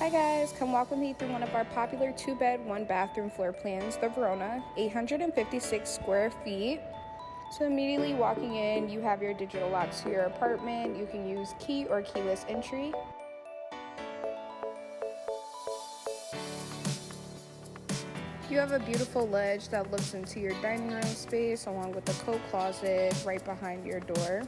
Hi guys, come walk with me through one of our popular 2-bed, 1-bathroom floor plans, the Verona, 856 square feet. So immediately walking in, you have your digital locks to your apartment. You can use key or keyless entry. You have a beautiful ledge that looks into your dining room space along with the coat closet right behind your door.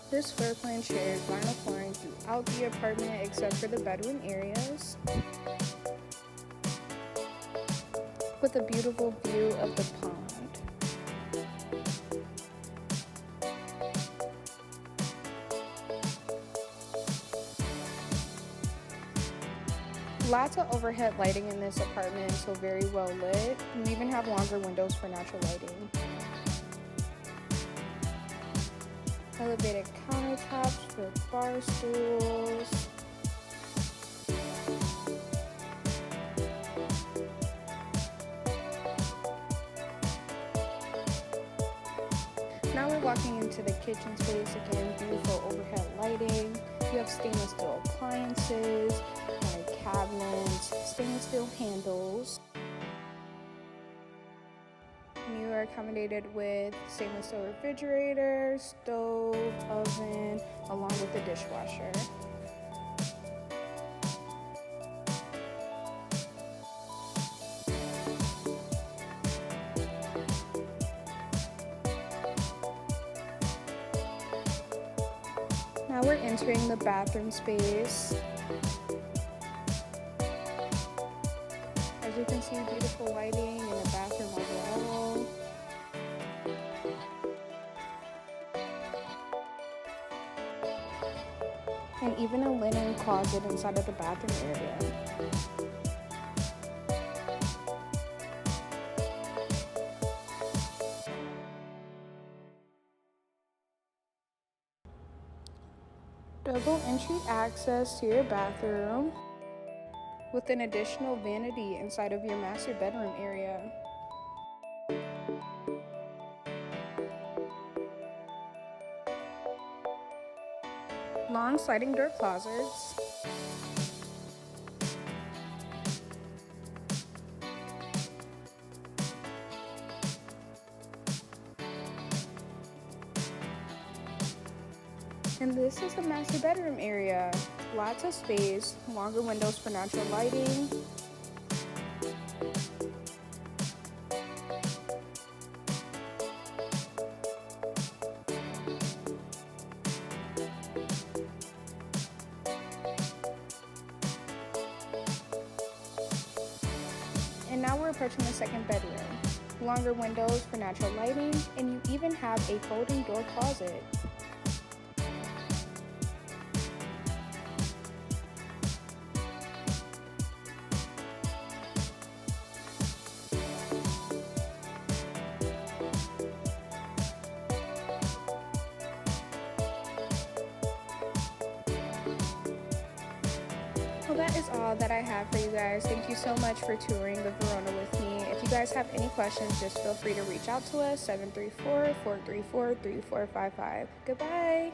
This floor plan shares vinyl flooring throughout the apartment except for the bedroom areas, with a beautiful view of the pond. Lots of overhead lighting in this apartment, so very well lit. We even have longer windows for natural lighting. Elevated countertops for bar stools. Now we're walking into the kitchen space. Again, beautiful overhead lighting. You have stainless steel appliances, like cabinets, stainless steel handles. And you are accommodated with stainless steel refrigerator, stove, oven, along with the dishwasher. Now we're entering the bathroom space. As you can see, beautiful lighting in the bathroom overall. And even a linen closet inside of the bathroom area. Double entry access to your bathroom with an additional vanity inside of your master bedroom area. Long sliding door closets. And this is the master bedroom area. Lots of space, longer windows for natural lighting. And now we're approaching the second bedroom. Longer windows for natural lighting, and you even have a folding door closet. Well, that is all that I have for you guys. Thank you so much for touring the Verona with me. If you guys have any questions, just feel free to reach out to us, 734-434-3455. Goodbye.